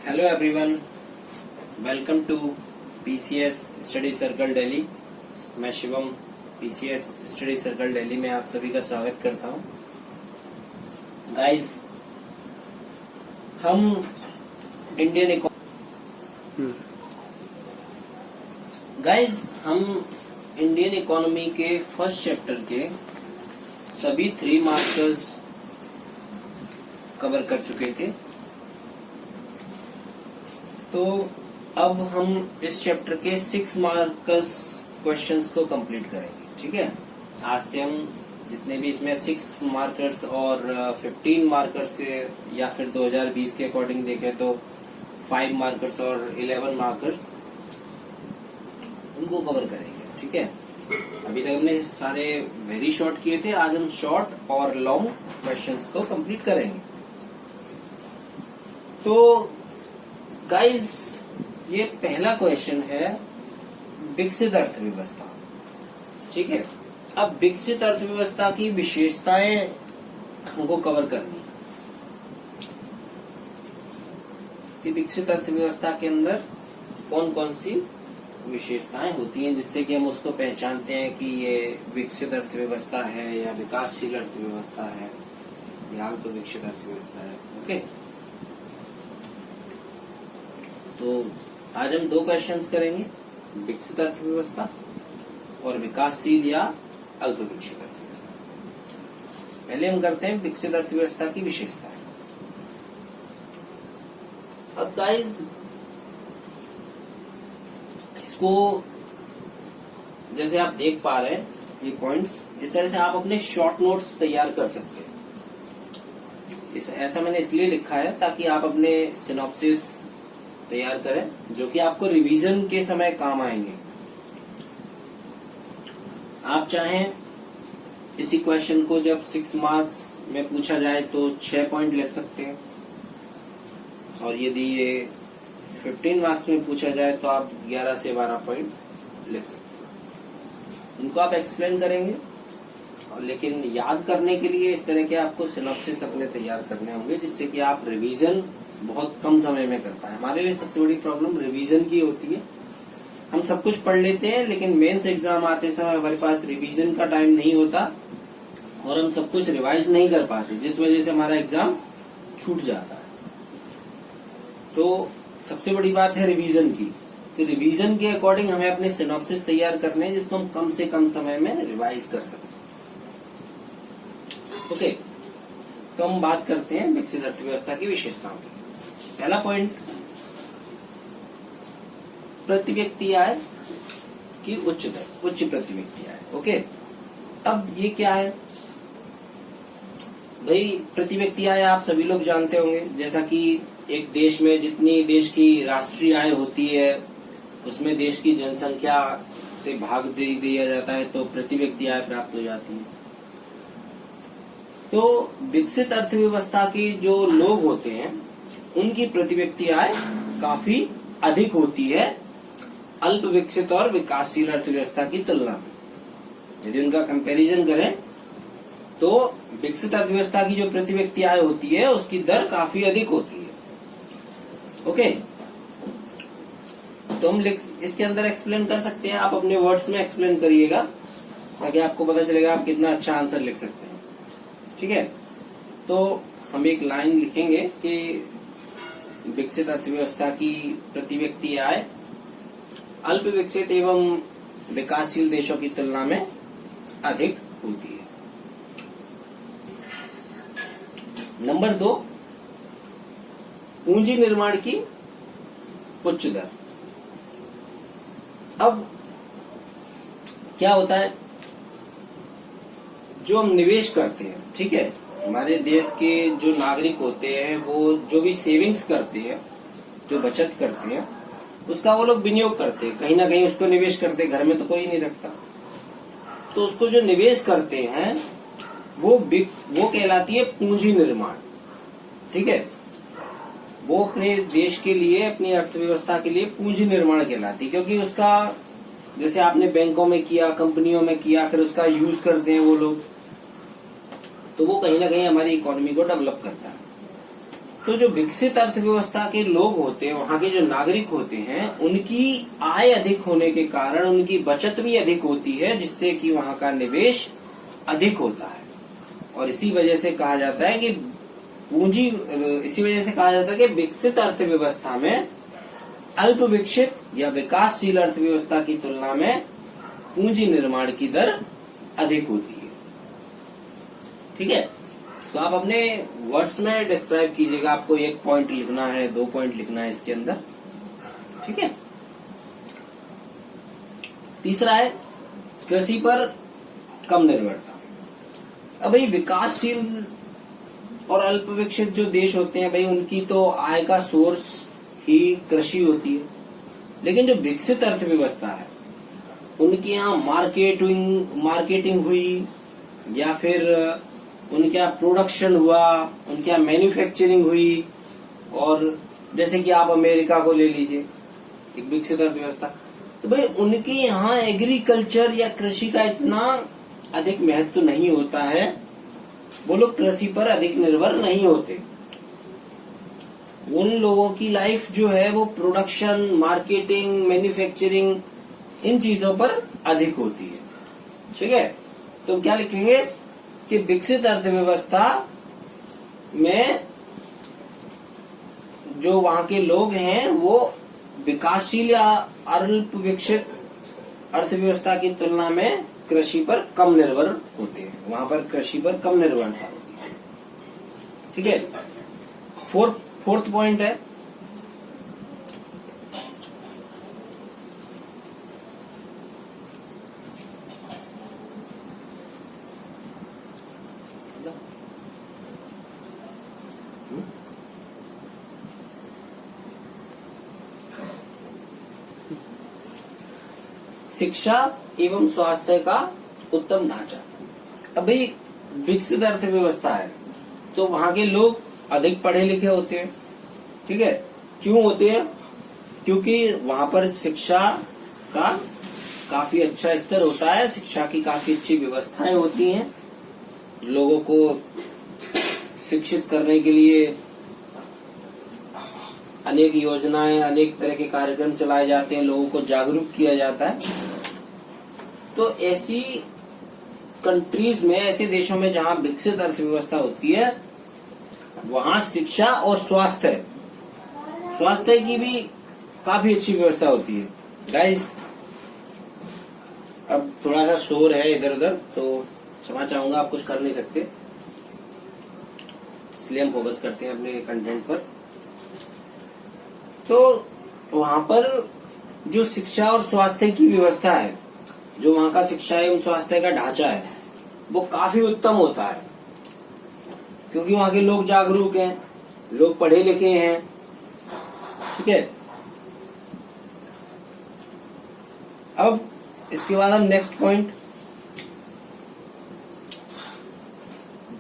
Hello everyone, welcome to PCS study circle Delhi. मैं Shivam, PCS study circle Delhi में आप सभी का स्वागत करता हूं। गाइस, हम इंडियन इकोनॉमी के फर्स्ट चैप्टर के सभी 3 मार्कर्स कवर कर चुके थे। तो अब हम इस चैप्टर के 6 मार्कर्स क्वेश्चंस को कंप्लीट करेंगे। ठीक है, आज से हम जितने भी इसमें 6 मार्कर्स और 15 मार्कर्स से या फिर 2020 के अकॉर्डिंग देखें तो 5 मार्कर्स और 11 मार्कर्स उनको कवर करेंगे। ठीक है, अभी तक हमने सारे वेरी शॉर्ट किए थे, आज हम शॉर्ट और लॉन्ग क्वेश्चंस को कंप्लीट करेंगे। तो गाइस, ये पहला क्वेश्चन है विकसित अर्थव्यवस्था। ठीक है, अब विकसित अर्थव्यवस्था की विशेषताएं हमको कवर करनी है कि विकसित अर्थव्यवस्था के अंदर कौन कौन सी विशेषताएं होती हैं जिससे कि हम उसको पहचानते हैं कि ये विकसित अर्थव्यवस्था है या विकासशील अर्थव्यवस्था है या तो विकसित अर्थव्यवस्था है। ओके, तो आज हम 2 क्वेश्चंस करेंगे, विकसित अर्थव्यवस्था और विकासशील या अल्प विकसित अर्थव्यवस्था। पहले हम करते हैं विकसित अर्थव्यवस्था की विशेषताएं। अब गाइस, इसको जैसे आप देख पा रहे हैं ये पॉइंट्स, इस तरह से आप अपने शॉर्ट नोट्स तैयार कर सकते हैं। ऐसा मैंने इसलिए लिखा है ताकि आप अपने सिनॉप्सिस तैयार करें जो कि आपको रिवीजन के समय काम आएंगे। आप चाहें इसी क्वेश्चन को जब 6 मार्क्स में पूछा जाए तो 6 पॉइंट लिख सकते हैं, और यदि ये 15 मार्क्स में पूछा जाए तो आप 11 से 12 पॉइंट लिख सकते हैं। इनको आप एक्सप्लेन करेंगे, और लेकिन याद करने के लिए इस तरह के आपको सिनॉप्सिस अपने तैयार करने होंगे जिससे कि आप रिवीजन बहुत कम समय में कर पाए। हमारे लिए सबसे बड़ी प्रॉब्लम रिवीजन की होती है। हम सब कुछ पढ़ लेते हैं लेकिन मेंस एग्जाम आते समय हमारे पास रिवीजन का टाइम नहीं होता और हम सब कुछ रिवाइज नहीं कर पाते, जिस वजह से हमारा एग्जाम छूट जाता है। तो सबसे बड़ी बात है रिवीजन की। तो रिवीजन के अकॉर्डिंग हमें अपने सिनॉप्सिस तैयार करने हैं जिसको हम कम से कम समय में रिवाइज कर सकते हैं। ओके, तो हम बात करते हैं विकसित अर्थव्यवस्था की विशेषताओं की। पहला पॉइंट, प्रति व्यक्ति आय की उच्च दर, उच्च प्रति व्यक्ति आय। ओके, अब ये क्या है भाई? प्रति व्यक्ति आय आप सभी लोग जानते होंगे, जैसा कि एक देश में जितनी देश की राष्ट्रीय आय होती है उसमें देश की जनसंख्या से भाग दे दिया जाता है तो प्रति व्यक्ति आय प्राप्त हो जाती है। तो विकसित अर्थव्यवस्था के जो लोग होते हैं उनकी प्रति व्यक्ति आय काफी अधिक होती है अल्प विकसित और विकासशील अर्थव्यवस्था की तुलना में। यदि उनका कंपैरिजन करें तो विकसित अर्थव्यवस्था की जो प्रति व्यक्ति आय होती है उसकी दर काफी अधिक होती है। ओके, तो हम इसके अंदर एक्सप्लेन कर सकते हैं। आप अपने वर्ड्स में एक्सप्लेन करिएगा ताकि आपको पता चलेगा आप कितना अच्छा आंसर लिख सकते हैं। ठीक है, तो हम एक लाइन लिखेंगे कि विकसित अर्थव्यवस्था की प्रति व्यक्ति आय अल्प विकसित एवं विकासशील देशों की तुलना में अधिक होती है। नंबर 2, पूंजी निर्माण की उच्च दर। अब क्या होता है, जो हम निवेश करते हैं, ठीक है, हमारे देश के जो नागरिक होते हैं वो जो भी सेविंग्स करते हैं, जो बचत करते हैं, उसका वो लोग विनियोग करते हैं, कहीं ना कहीं उसको निवेश करते हैं। घर में तो कोई नहीं रखता, तो उसको जो निवेश करते हैं वो कहलाती है पूंजी निर्माण। ठीक है, वो अपने देश के लिए, अपनी अर्थव्यवस्था के लिए पूंजी निर्माण कहलाती है, क्योंकि उसका जैसे आपने बैंकों में किया, कंपनियों में किया, फिर उसका यूज करते हैं वो लोग, तो वो कहीं ना कहीं हमारी इकोनॉमी को डेवलप करता है। तो जो विकसित अर्थव्यवस्था के लोग होते हैं, वहाँ के जो नागरिक होते हैं, उनकी आय अधिक होने के कारण उनकी बचत भी अधिक होती है, जिससे कि वहाँ का निवेश अधिक होता है। और इसी वजह से कहा जाता है कि विकसित अर्थव्यवस्था में अल्प विकसित या विकासशील अर्थव्यवस्था की तुलना में पूंजी निर्माण की दर अधिक होती है। ठीक है, तो आप अपने वर्ड्स में डिस्क्राइब कीजिएगा। आपको 1 पॉइंट लिखना है, 2 पॉइंट लिखना है इसके अंदर। ठीक है, तीसरा है कृषि पर कम निर्भरता। अब भाई विकासशील और अल्प विकसित जो देश होते हैं भाई, उनकी तो आय का सोर्स ही कृषि होती है। लेकिन जो विकसित अर्थव्यवस्था है, उनके यहाँ मार्केटिंग हुई, या फिर उनके यहाँ प्रोडक्शन हुआ, उनके यहाँ मैन्युफैक्चरिंग हुई। और जैसे कि आप अमेरिका को ले लीजिए, एक विकसित अर्थव्यवस्था, तो भाई उनके यहाँ एग्रीकल्चर या कृषि का इतना अधिक महत्व नहीं होता है। वो लोग कृषि पर अधिक निर्भर नहीं होते। उन लोगों की लाइफ जो है वो प्रोडक्शन, मार्केटिंग, मैन्युफैक्चरिंग, इन चीजों पर अधिक होती है। ठीक है, तो क्या लिखेंगे कि विकसित अर्थव्यवस्था में जो वहां के लोग हैं वो विकासशील या अल्प विकसित अर्थव्यवस्था की तुलना में कृषि पर कम निर्भर होते हैं। वहां पर कृषि पर कम निर्भरता होती है। ठीक है, फोर्थ पॉइंट है शिक्षा एवं स्वास्थ्य का उत्तम ढांचा। अब भाई विकसित अर्थव्यवस्था है तो वहां के लोग अधिक पढ़े लिखे होते हैं। ठीक है, क्यों होते हैं? क्योंकि वहां पर शिक्षा का काफी अच्छा स्तर होता है, शिक्षा की काफी अच्छी व्यवस्थाएं होती हैं। लोगों को शिक्षित करने के लिए अनेक योजनाएं, अनेक तरह के कार्यक्रम चलाए जाते हैं, लोगों को जागरूक किया जाता है। तो ऐसी कंट्रीज में, ऐसे देशों में जहां विकसित अर्थव्यवस्था होती है, वहां शिक्षा और स्वास्थ्य की भी काफी अच्छी व्यवस्था होती है। गाइस, अब थोड़ा सा शोर है इधर उधर, तो क्षमा चाहूंगा, आप कुछ कर नहीं सकते, इसलिए हम फोकस करते हैं अपने कंटेंट पर। तो वहां पर जो शिक्षा और स्वास्थ्य की व्यवस्था है, जो वहां का शिक्षा एवं स्वास्थ्य का ढांचा है, वो काफी उत्तम होता है, क्योंकि वहां के लोग जागरूक हैं, लोग पढ़े लिखे हैं। ठीक है, अब इसके बाद हम नेक्स्ट पॉइंट,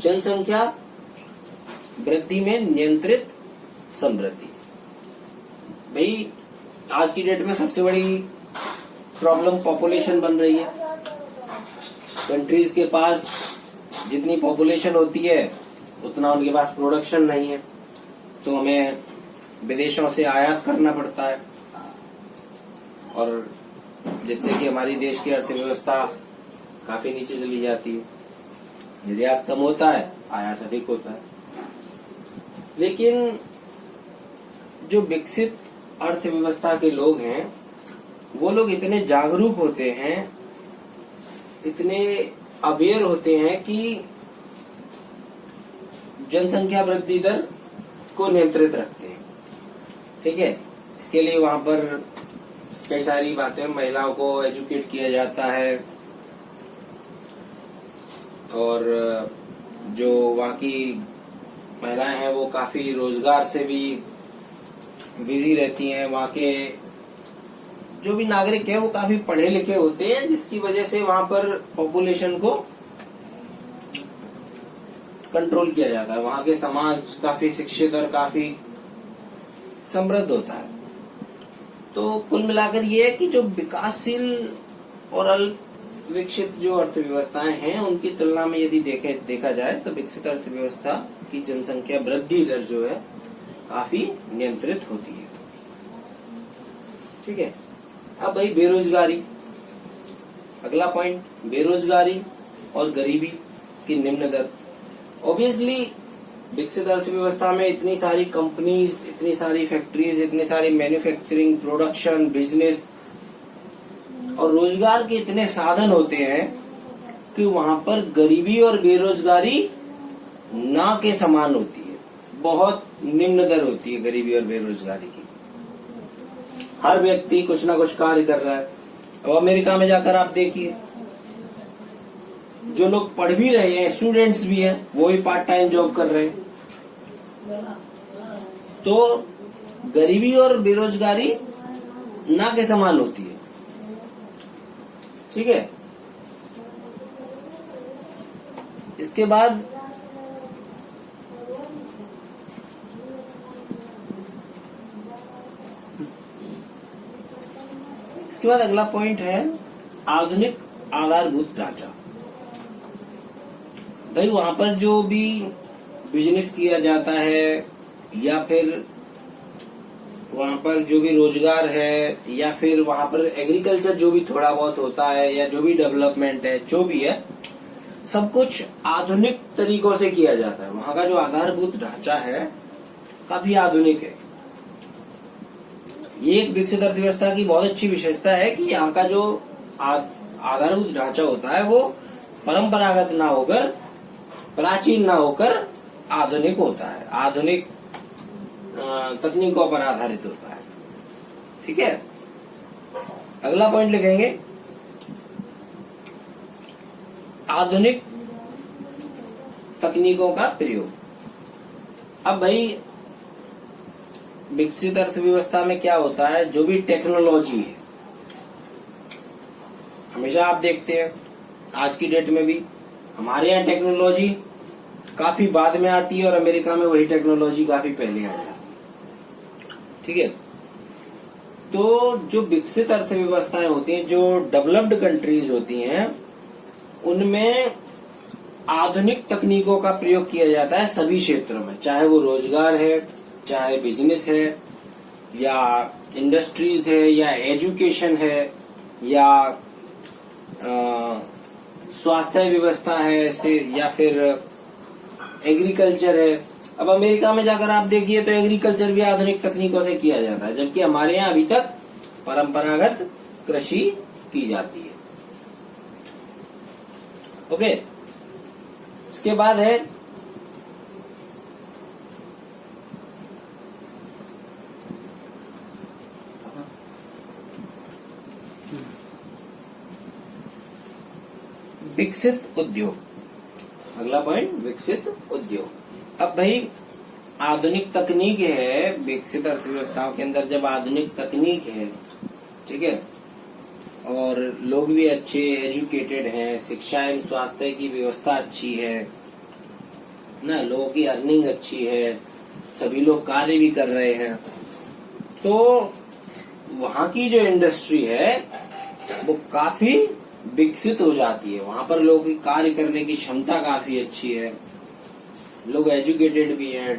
जनसंख्या वृद्धि में नियंत्रित समृद्धि। भाई आज की डेट में सबसे बड़ी प्रॉब्लम पॉपुलेशन बन रही है। कंट्रीज के पास जितनी पॉपुलेशन होती है उतना उनके पास प्रोडक्शन नहीं है, तो हमें विदेशों से आयात करना पड़ता है, और जिससे कि हमारी देश की अर्थव्यवस्था काफी नीचे चली जाती है। निर्यात कम होता है, आयात अधिक होता है। लेकिन जो विकसित अर्थव्यवस्था के लोग हैं, वो लोग इतने जागरूक होते हैं, इतने अवेयर होते हैं कि जनसंख्या वृद्धि दर को नियंत्रित रखते हैं। ठीक है, इसके लिए वहां पर कई सारी बातें, महिलाओं को एजुकेट किया जाता है, और जो वहां की महिलाएं हैं वो काफी रोजगार से भी बिजी रहती हैं। वहां के जो भी नागरिक हैं वो काफी पढ़े लिखे होते हैं, जिसकी वजह से वहां पर पॉपुलेशन को कंट्रोल किया जाता है। वहां के समाज काफी शिक्षित और काफी समृद्ध होता है। तो कुल मिलाकर ये है कि जो विकासशील और अल्प विकसित जो अर्थव्यवस्थाएं हैं, उनकी तुलना में यदि देखा जाए तो विकसित अर्थव्यवस्था की जनसंख्या वृद्धि दर जो है काफी नियंत्रित होती है। ठीक है। अब भाई बेरोजगारी, अगला पॉइंट, बेरोजगारी और गरीबी की निम्न दर। ऑब्वियसली विकसित अर्थव्यवस्था में इतनी सारी कंपनीज, इतनी सारी फैक्ट्रीज, इतनी सारी मैन्युफैक्चरिंग, प्रोडक्शन, बिजनेस और रोजगार के इतने साधन होते हैं कि वहां पर गरीबी और बेरोजगारी ना के समान होती है, बहुत निम्न दर होती है गरीबी और बेरोजगारी की। हर व्यक्ति कुछ ना कुछ कार्य कर रहा है। अब अमेरिका में जाकर आप देखिए, जो लोग पढ़ भी रहे हैं, स्टूडेंट्स भी हैं, वो भी पार्ट टाइम जॉब कर रहे हैं। तो गरीबी और बेरोजगारी ना के समान होती है। ठीक है। इसके बाद अगला पॉइंट है आधुनिक आधारभूत ढांचा। भाई वहां पर जो भी बिजनेस किया जाता है या फिर वहां पर जो भी रोजगार है या फिर वहां पर एग्रीकल्चर जो भी थोड़ा बहुत होता है या जो भी डेवलपमेंट है, जो भी है, सब कुछ आधुनिक तरीकों से किया जाता है। वहां का जो आधारभूत ढांचा है काफी आधुनिक है। ये एक विकसित अर्थव्यवस्था की बहुत अच्छी विशेषता है कि यहाँ का जो आधारभूत ढांचा होता है वो परंपरागत ना होकर, प्राचीन ना होकर आधुनिक होता है, आधुनिक तकनीकों पर आधारित होता है। ठीक है। अगला पॉइंट लिखेंगे आधुनिक तकनीकों का प्रयोग। अब भाई विकसित अर्थव्यवस्था में क्या होता है, जो भी टेक्नोलॉजी है, हमेशा आप देखते हैं आज की डेट में भी हमारे यहाँ टेक्नोलॉजी काफी बाद में आती है और अमेरिका में वही टेक्नोलॉजी काफी पहले आ जाती है। ठीक है। तो जो विकसित अर्थव्यवस्थाएं होती हैं, जो डेवलप्ड कंट्रीज होती हैं, उनमें आधुनिक तकनीकों का प्रयोग किया जाता है सभी क्षेत्रों में, चाहे वो रोजगार है, चाहे बिजनेस है, या इंडस्ट्रीज है, या एजुकेशन है, या स्वास्थ्य व्यवस्था है, या फिर एग्रीकल्चर है। अब अमेरिका में जाकर आप देखिए तो एग्रीकल्चर भी आधुनिक तकनीकों से किया जाता है, जबकि हमारे यहाँ अभी तक परंपरागत कृषि की जाती है। ओके। इसके बाद है विकसित उद्योग। अगला पॉइंट विकसित उद्योग। अब भाई आधुनिक तकनीक है, विकसित अर्थव्यवस्थाओं के अंदर जब आधुनिक तकनीक है, ठीक है, और लोग भी अच्छे एजुकेटेड हैं, शिक्षा एवं स्वास्थ्य की व्यवस्था अच्छी है ना, लोगों की अर्निंग अच्छी है, सभी लोग कार्य भी कर रहे हैं, तो वहाँ की जो इंडस्ट्री है वो काफी विकसित हो जाती है। वहां पर लोगों की कार्य करने की क्षमता काफी अच्छी है, लोग एजुकेटेड भी हैं,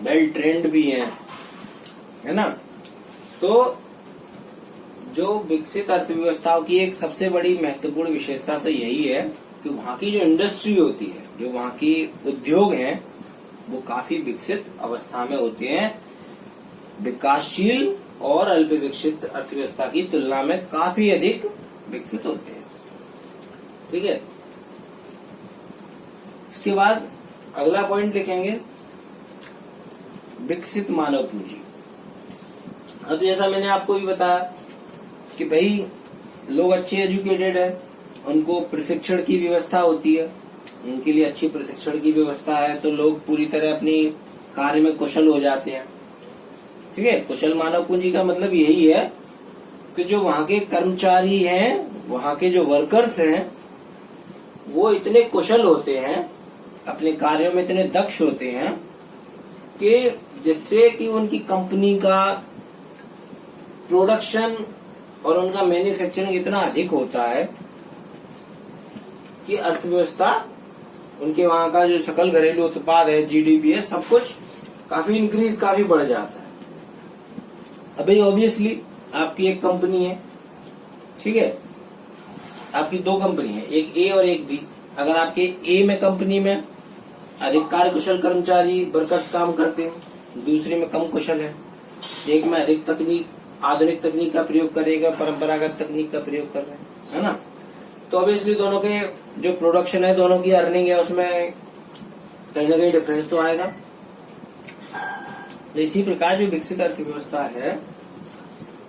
वेल ट्रेंड भी हैं, है ना। तो जो विकसित अर्थव्यवस्थाओं की एक सबसे बड़ी महत्वपूर्ण विशेषता तो यही है कि वहाँ की जो इंडस्ट्री होती है, जो वहाँ की उद्योग हैं, वो काफी विकसित अवस्था में होते हैं, विकासशील और अल्प विकसित अर्थव्यवस्था की तुलना में काफी अधिक विकसित होते हैं। ठीक है। इसके बाद अगला पॉइंट लिखेंगे विकसित मानव पूंजी। अब जैसा मैंने आपको भी बताया कि भाई लोग अच्छे एजुकेटेड है, उनको प्रशिक्षण की व्यवस्था होती है, उनके लिए अच्छी प्रशिक्षण की व्यवस्था है, तो लोग पूरी तरह अपनी कार्य में कुशल हो जाते हैं। ठीक है। कुशल मानव पूंजी का मतलब यही है कि जो वहाँ के कर्मचारी हैं, वहाँ के जो वर्कर्स हैं, वो इतने कुशल होते हैं, अपने कार्यों में इतने दक्ष होते हैं कि जिससे कि उनकी कंपनी का प्रोडक्शन और उनका मैन्युफैक्चरिंग इतना अधिक होता है कि अर्थव्यवस्था, उनके वहां का जो सकल घरेलू उत्पाद है, जीडीपी है, सब कुछ काफी इंक्रीज काफी बढ़ जाता है। अभी ऑब्वियसली आपकी एक कंपनी है, ठीक है, आपकी दो कंपनी है, एक ए और एक बी। अगर आपके ए में कंपनी में अधिक कार्य कुशल कर्मचारी वर्कर्स काम करते हैं, दूसरे में कम कुशल है, एक में अधिक तकनीक आधुनिक तकनीक का प्रयोग करेगा, परंपरागत तकनीक का प्रयोग कर रहे हैं, है ना। तो ऑब्वियसली दोनों के जो प्रोडक्शन है, दोनों की अर्निंग है, उसमें कहीं ना कहीं डिफरेंस तो आएगा। तो इसी प्रकार जो विकसित अर्थव्यवस्था है,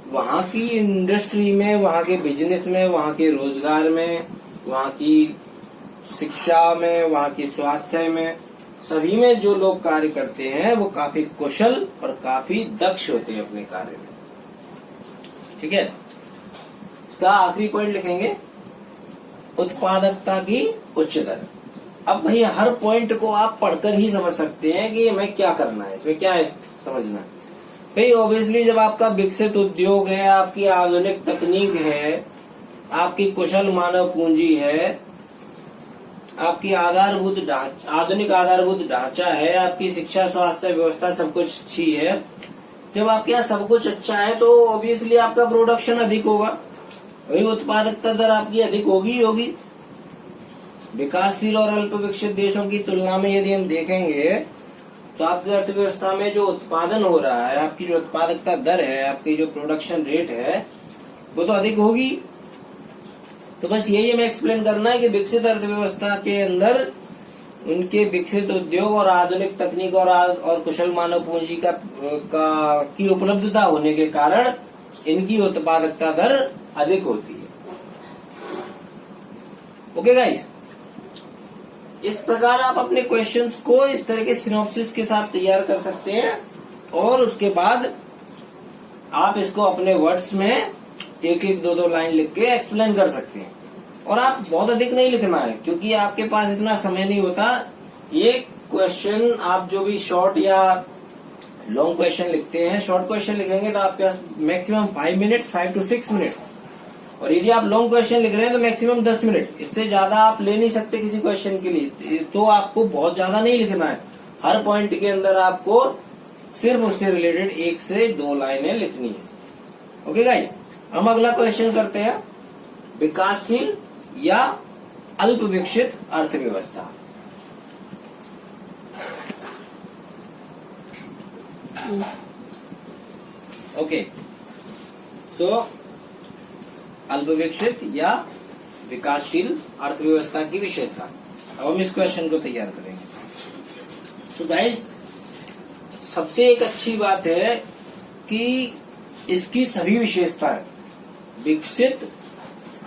वहां की इंडस्ट्री में, वहां के बिजनेस में, वहां के रोजगार में, वहां की शिक्षा में, वहां की स्वास्थ्य में, सभी में जो लोग कार्य करते हैं वो काफी कुशल और काफी दक्ष होते हैं अपने कार्य में, ठीक है। इसका आखिरी पॉइंट लिखेंगे उत्पादकता की उच्च दर। अब भाई हर पॉइंट को आप पढ़कर ही समझ सकते हैं कि हमें क्या करना है, इसमें क्या है समझना है। भाई ऑब्वियसली जब आपका विकसित उद्योग है, आपकी आधुनिक तकनीक है, आपकी कुशल मानव पूंजी है, आपकी आधुनिक आधारभूत ढांचा है, आपकी शिक्षा स्वास्थ्य व्यवस्था सब कुछ अच्छी है, जब आपके यहाँ सब कुछ अच्छा है तो ऑब्वियसली आपका प्रोडक्शन अधिक होगा, वही उत्पादकता दर आपकी अधिक होगी। विकासशील और अल्प विकसित देशों की तुलना में यदि हम देखेंगे तो आपकी अर्थव्यवस्था में जो उत्पादन हो रहा है, आपकी जो उत्पादकता दर है, आपकी जो प्रोडक्शन रेट है, वो तो अधिक होगी। तो बस यही हमें एक्सप्लेन करना है कि विकसित अर्थव्यवस्था के अंदर उनके विकसित उद्योग और आधुनिक तकनीक और कुशल मानव पूंजी की उपलब्धता होने के कारण इनकी उत्पादकता दर अधिक होती है। ओके गाइस, इस प्रकार आप अपने क्वेश्चंस को इस तरह के सिनॉप्सिस के साथ तैयार कर सकते हैं और उसके बाद आप इसको अपने वर्ड्स में एक एक दो लाइन लिख के एक्सप्लेन कर सकते हैं। और आप बहुत अधिक नहीं लिखना है क्योंकि आपके पास इतना समय नहीं होता। एक क्वेश्चन आप जो भी शॉर्ट या लॉन्ग क्वेश्चन लिखते हैं, शॉर्ट क्वेश्चन लिखेंगे तो आपके पास मैक्सिमम 5 to 6 मिनट्स, और यदि आप लॉन्ग क्वेश्चन लिख रहे हैं तो मैक्सिमम 10 मिनट, इससे ज्यादा आप ले नहीं सकते किसी क्वेश्चन के लिए। तो आपको बहुत ज्यादा नहीं लिखना है, हर पॉइंट के अंदर आपको सिर्फ उससे रिलेटेड 1 से 2 लाइनें लिखनी है। ओके गाइस, हम अगला क्वेश्चन करते हैं, विकासशील या अल्प विकसित अर्थव्यवस्था। ओके, सो अल्प विकसित या विकासशील अर्थव्यवस्था की विशेषता। अब हम इस क्वेश्चन को तैयार करेंगे। तो गाइस, सबसे एक अच्छी बात है कि इसकी सभी विशेषताएं विकसित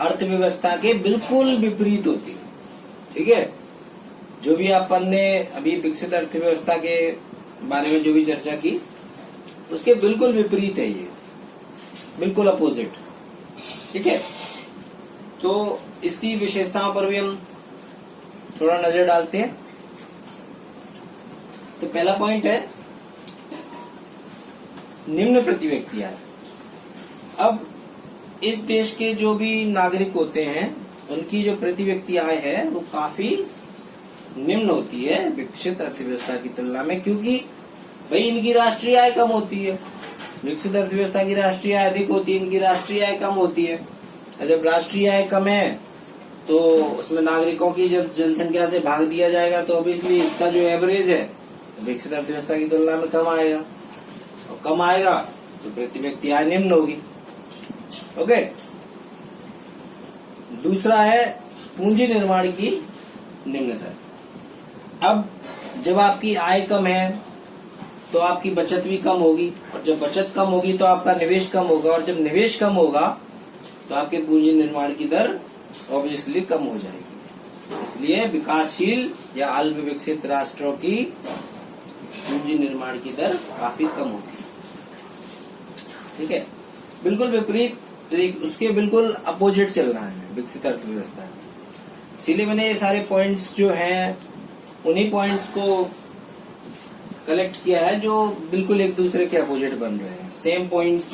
अर्थव्यवस्था के बिल्कुल विपरीत होती है, ठीक है। जो भी अपन ने अभी विकसित अर्थव्यवस्था के बारे में जो भी चर्चा की, उसके बिल्कुल विपरीत है ये, बिल्कुल अपोजिट, ठीक है। तो इसकी विशेषताओं पर भी हम थोड़ा नजर डालते हैं। तो पहला पॉइंट है निम्न प्रति व्यक्ति आय। अब इस देश के जो भी नागरिक होते हैं उनकी जो प्रति व्यक्ति आय है वो काफी निम्न होती है विकसित अर्थव्यवस्था की तुलना में, क्योंकि भाई इनकी राष्ट्रीय आय कम होती है। विकसित अर्थव्यवस्था की राष्ट्रीय आय अधिक होती है, इनकी राष्ट्रीय आय कम होती है। और जब राष्ट्रीय आय कम है तो उसमें नागरिकों की जब जनसंख्या से भाग दिया जाएगा तो ऑब्वियसली इसका जो एवरेज है विकसित अर्थव्यवस्था की तुलना में कम आएगा, और कम आएगा तो प्रति व्यक्ति आय निम्न होगी। ओके, दूसरा है पूंजी निर्माण की निम्न दर। अब जब आपकी आय कम है तो आपकी बचत भी कम होगी, और जब बचत कम होगी तो आपका निवेश कम होगा, और जब निवेश कम होगा तो आपके पूंजी निर्माण की दर ऑब्वियसली कम हो जाएगी। इसलिए विकासशील या अल्प विकसित राष्ट्रों की पूंजी निर्माण की दर काफी कम होगी, ठीक है। बिल्कुल विपरीत, उसके बिल्कुल अपोजिट चल रहा है विकसित अर्थव्यवस्था। इसीलिए मैंने ये सारे पॉइंट्स जो हैं उन्हीं पॉइंट्स को कलेक्ट किया है जो बिल्कुल एक दूसरे के अपोजिट बन रहे हैं। सेम पॉइंट्स,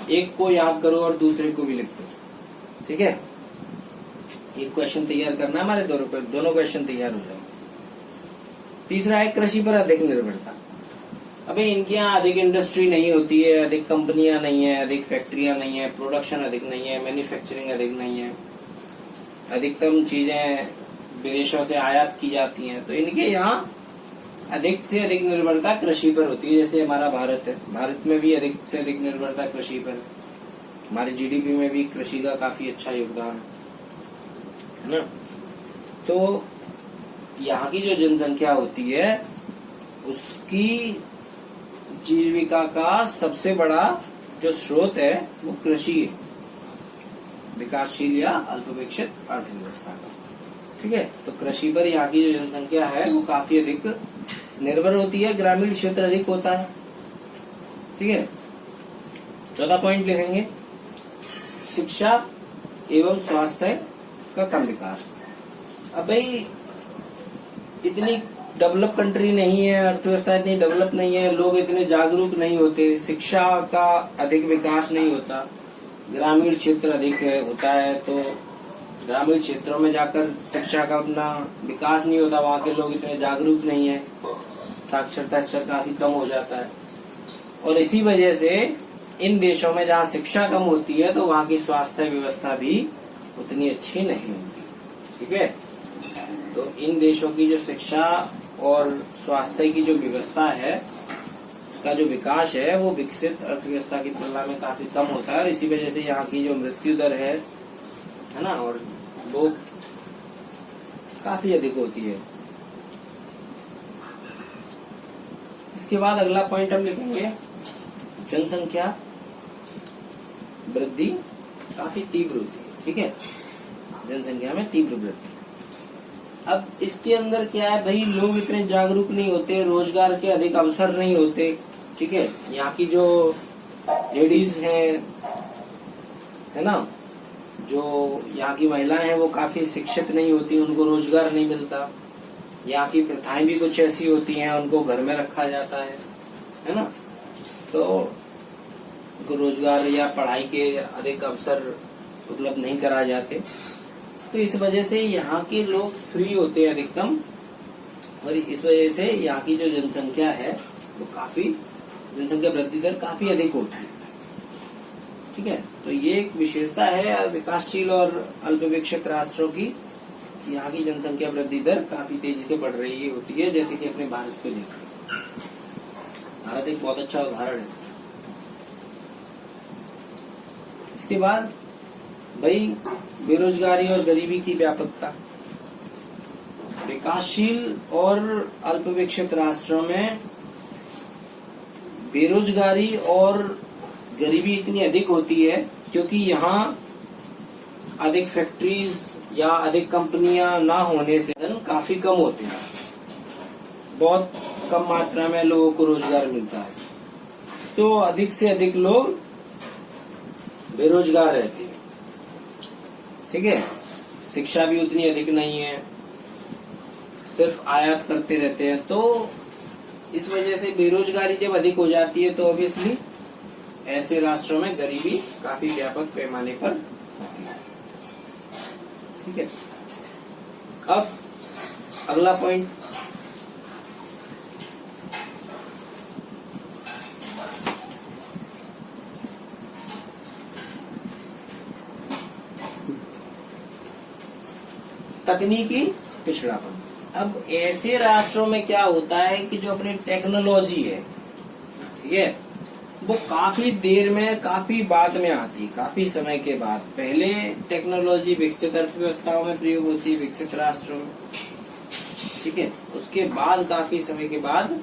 एक को याद करो और दूसरे को भी लिख दो, ठीक है। एक क्वेश्चन तैयार करना, हमारे दोनों क्वेश्चन तैयार हो जाएंगे। तीसरा है कृषि पर अधिक निर्भरता। अबे इनके यहाँ अधिक इंडस्ट्री नहीं होती है, अधिक कंपनियां नहीं है, अधिक फैक्ट्रियां नहीं है, प्रोडक्शन अधिक नहीं है, मैन्युफैक्चरिंग अधिक नहीं है, अधिकतम चीजें विदेशों से आयात की जाती हैं। तो इनके यहाँ अधिक से अधिक निर्भरता कृषि पर होती है। जैसे हमारा भारत है, भारत में भी अधिक से अधिक निर्भरता कृषि पर है। हमारे जीडीपी में भी कृषि का काफी अच्छा योगदान है ना। तो यहाँ की जो जनसंख्या होती है उसकी जीविका का सबसे बड़ा जो स्रोत है वो कृषि है, विकासशील या अल्पविकसित अर्थव्यवस्था का। ठीक है, तो कृषि पर यहाँ की जो जनसंख्या है वो काफी अधिक निर्भर होती है, ग्रामीण क्षेत्र अधिक होता है। ठीक है, 14 पॉइंट लिखेंगे, शिक्षा एवं स्वास्थ्य का कम विकास। अब भाई इतनी डेवलप कंट्री नहीं है, अर्थव्यवस्था इतनी डेवलप नहीं है, लोग इतने जागरूक नहीं होते, शिक्षा का अधिक विकास नहीं होता, ग्रामीण क्षेत्र अधिक होता है, तो ग्रामीण क्षेत्रों में जाकर शिक्षा का उतना विकास नहीं होता, वहाँ के लोग इतने जागरूक नहीं है, साक्षरता स्तर काफी कम हो जाता है। और इसी वजह से इन देशों में जहाँ शिक्षा कम होती है तो वहाँ की स्वास्थ्य व्यवस्था भी उतनी अच्छी नहीं होती। ठीक है, तो इन देशों की जो शिक्षा और स्वास्थ्य की जो व्यवस्था है उसका जो विकास है वो विकसित अर्थव्यवस्था की तुलना में काफी कम होता है, और इसी वजह से यहाँ की जो मृत्यु दर है ना, और लोग काफी अधिक होती है। इसके बाद अगला पॉइंट हम लिखेंगे, जनसंख्या वृद्धि काफी तीव्र होती है। ठीक है, जनसंख्या में तीव्र वृद्धि। अब इसके अंदर क्या है भाई, लोग इतने जागरूक नहीं होते, रोजगार के अधिक अवसर नहीं होते। ठीक है, यहाँ की जो लेडीज है ना, जो यहाँ की महिलाएं हैं वो काफी शिक्षित नहीं होती, उनको रोजगार नहीं मिलता। यहाँ की प्रथाएं भी कुछ ऐसी होती हैं, उनको घर में रखा जाता है ना, तो उनको रोजगार या पढ़ाई के अधिक अवसर उपलब्ध नहीं कराए जाते। तो इस वजह से यहाँ के लोग फ्री होते हैं अधिकतम, और इस वजह से यहाँ की जो जनसंख्या है वो काफी, जनसंख्या वृद्धि दर काफी अधिक होती है। ठीक है, तो ये एक विशेषता है विकासशील और अल्पविकसित राष्ट्रों की, यहाँ की जनसंख्या वृद्धि दर काफी तेजी से बढ़ रही होती है, जैसे कि अपने भारत को देखिए। भारत एक बहुत अच्छा उदाहरण है इसका। इसके बाद भाई बेरोजगारी और गरीबी की व्यापकता। विकासशील और अल्पविकसित राष्ट्रों में बेरोजगारी और गरीबी इतनी अधिक होती है क्योंकि यहाँ अधिक फैक्ट्रीज या अधिक कंपनियां ना होने से धन काफी कम होते हैं, बहुत कम मात्रा में लोगों को रोजगार मिलता है, तो अधिक से अधिक लोग बेरोजगार रहते हैं। ठीक है, शिक्षा भी उतनी अधिक नहीं है, सिर्फ आयात करते रहते हैं, तो इस वजह से बेरोजगारी जब अधिक हो जाती है तो ऑब्वियसली ऐसे राष्ट्रों में गरीबी काफी व्यापक पैमाने पर होती है। ठीक है, अब अगला पॉइंट, तकनीकी पिछड़ापन। अब ऐसे राष्ट्रों में क्या होता है कि जो अपनी टेक्नोलॉजी है, ठीक है, वो काफी देर में, काफी बाद में आती, काफी समय के बाद। पहले टेक्नोलॉजी विकसित अर्थव्यवस्थाओं में प्रयोग होती, विकसित राष्ट्रों में, ठीक है, उसके बाद काफी समय के बाद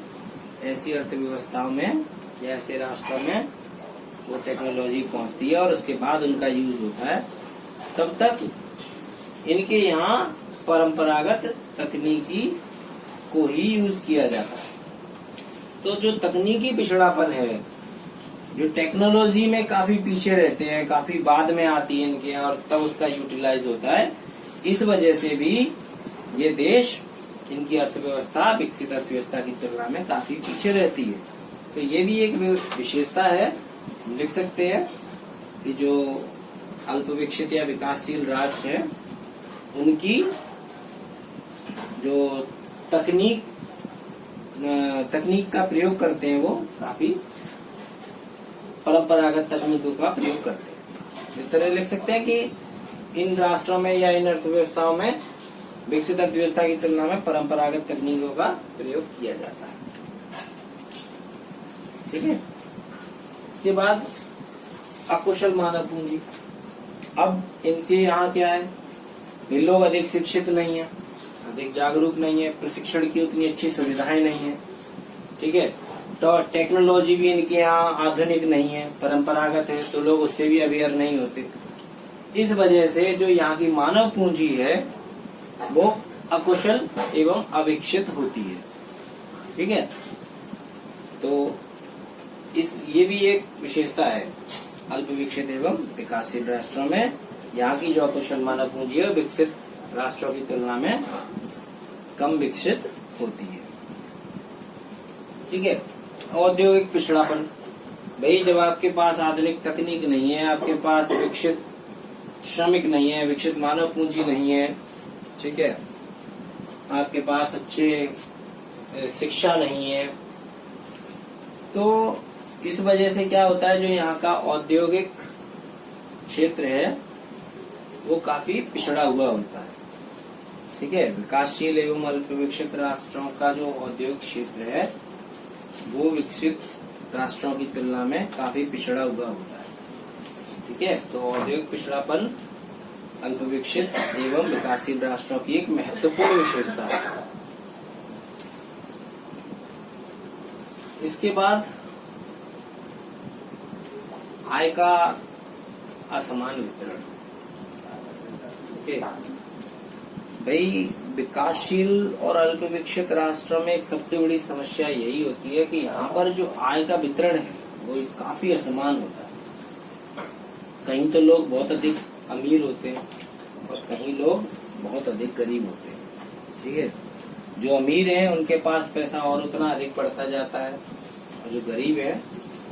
ऐसी अर्थव्यवस्थाओं में या ऐसे राष्ट्रों में वो टेक्नोलॉजी पहुंचती है और उसके बाद उनका यूज होता है। तब तक इनके यहाँ परंपरागत तकनीकी को ही यूज किया जाता है। तो जो तकनीकी पिछड़ापन है, जो टेक्नोलॉजी में काफी पीछे रहते हैं, काफी बाद में आती है इनके यहाँ और तब उसका यूटिलाइज होता है, इस वजह से भी ये देश, इनकी अर्थव्यवस्था विकसित अर्थव्यवस्था की तुलना में काफी पीछे रहती है। तो ये भी एक विशेषता है, लिख सकते हैं कि जो अल्पविकसित या विकासशील राष्ट्र है उनकी जो तकनीक तकनीक का प्रयोग करते हैं वो काफी परंपरागत तकनीकों का प्रयोग करते हैं। इस तरह लिख सकते हैं कि इन राष्ट्रों में या इन अर्थव्यवस्थाओं में विकसित अर्थव्यवस्था की तुलना में परंपरागत तकनीकों का प्रयोग किया जाता है। ठीक है। इसके बाद अकुशल मानव पूंजी। अब इनके यहाँ क्या है, ये लोग अधिक शिक्षित नहीं है, अधिक जागरूक नहीं है, प्रशिक्षण की उतनी अच्छी सुविधाएं नहीं है। ठीक है। तो टेक्नोलॉजी भी इनके यहाँ आधुनिक नहीं है, परंपरागत है, तो लोग उससे भी अवेयर नहीं होते। इस वजह से जो यहाँ की मानव पूंजी है वो अकुशल एवं अविकसित होती है। ठीक है। तो ये भी एक विशेषता है अल्प विकसित एवं विकासशील राष्ट्रों में। यहाँ की जो अकुशल मानव पूंजी है विकसित राष्ट्रों की तुलना में कम विकसित होती है। ठीक है। औद्योगिक पिछड़ापन। भाई जब आपके पास आधुनिक तकनीक नहीं है, आपके पास विकसित श्रमिक नहीं है, विकसित मानव पूंजी नहीं है, ठीक है, आपके पास अच्छे शिक्षा नहीं है, तो इस वजह से क्या होता है, जो यहाँ का औद्योगिक क्षेत्र है वो काफी पिछड़ा हुआ होता है। ठीक है। विकासशील एवं अल्प विकसित राष्ट्रों का जो औद्योगिक क्षेत्र है वो विकसित राष्ट्रों की तुलना में काफी पिछड़ा हुआ होता है। ठीक है। तो औद्योगिक पिछड़ापन अल्प विकसित एवं विकासशील राष्ट्रों की एक महत्वपूर्ण विशेषता है। इसके बाद आय का असमान वितरण। भाई विकासशील और अल्प विकसित राष्ट्रों में एक सबसे बड़ी समस्या यही होती है कि यहाँ पर जो आय का वितरण है वो काफी असमान होता है। कहीं तो लोग बहुत अधिक अमीर होते हैं और कहीं लोग बहुत अधिक गरीब होते हैं। ठीक है। जो अमीर हैं उनके पास पैसा और उतना अधिक बढ़ता जाता है और जो गरीब है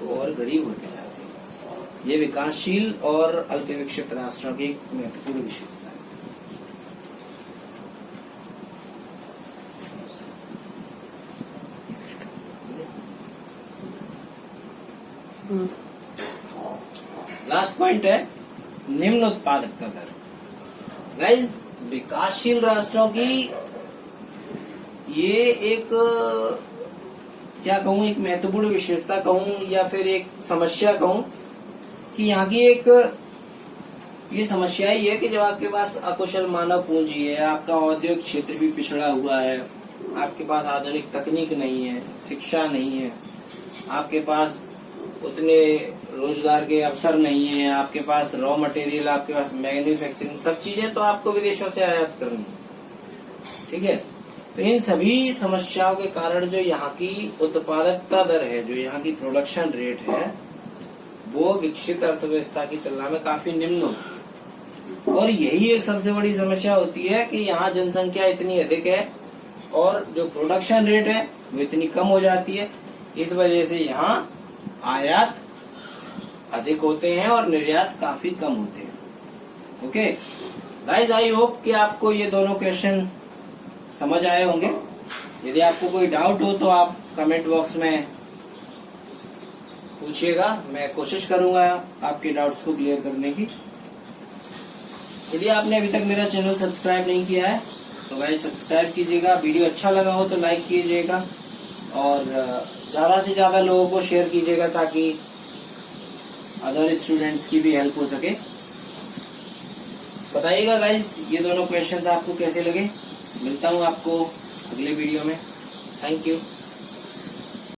वो और गरीब होते जाते हैं। ये विकासशील और अल्प विकसित राष्ट्रों की एक महत्वपूर्ण विशेषता है। लास्ट पॉइंट है निम्न उत्पादकता दर। गाइस विकासशील राष्ट्रों की ये एक क्या कहूँ, एक महत्वपूर्ण विशेषता कहूँ या फिर एक समस्या कहूँ कि यहाँ की एक ये समस्या ही है कि जब आपके पास अकुशल मानव पूंजी है, आपका औद्योगिक क्षेत्र भी पिछड़ा हुआ है, आपके पास आधुनिक तकनीक नहीं है, शिक्षा नहीं है, आपके पास उतने रोजगार के अवसर नहीं है, आपके पास रॉ मटेरियल, आपके पास मैन्युफैक्चरिंग, सब चीजें तो आपको विदेशों से आयात करनी है। ठीक है। तो इन सभी समस्याओं के कारण जो यहाँ की उत्पादकता दर है, जो यहाँ की प्रोडक्शन रेट है, वो विकसित अर्थव्यवस्था की तुलना में काफी निम्न होती है। और यही एक सबसे बड़ी समस्या होती है कि यहाँ जनसंख्या इतनी अधिक है और जो प्रोडक्शन रेट है वो इतनी कम हो जाती है। इस वजह से यहाँ आयात अधिक होते हैं और निर्यात काफी कम होते हैं। ओके गाइस, आई होप कि आपको ये दोनों क्वेश्चन समझ आए होंगे। यदि आपको कोई डाउट हो तो आप कमेंट बॉक्स में पूछिएगा, मैं कोशिश करूंगा आपके डाउट्स को क्लियर करने की। यदि आपने अभी तक मेरा चैनल सब्सक्राइब नहीं किया है तो गाइस सब्सक्राइब कीजिएगा। वीडियो अच्छा लगा हो तो लाइक कीजिएगा और ज्यादा से ज्यादा लोगों को शेयर कीजिएगा ताकि अदर स्टूडेंट्स की भी हेल्प हो सके। बताइएगा गाइस ये दोनों क्वेश्चंस आपको कैसे लगे। मिलता हूँ आपको अगले वीडियो में। Thank you.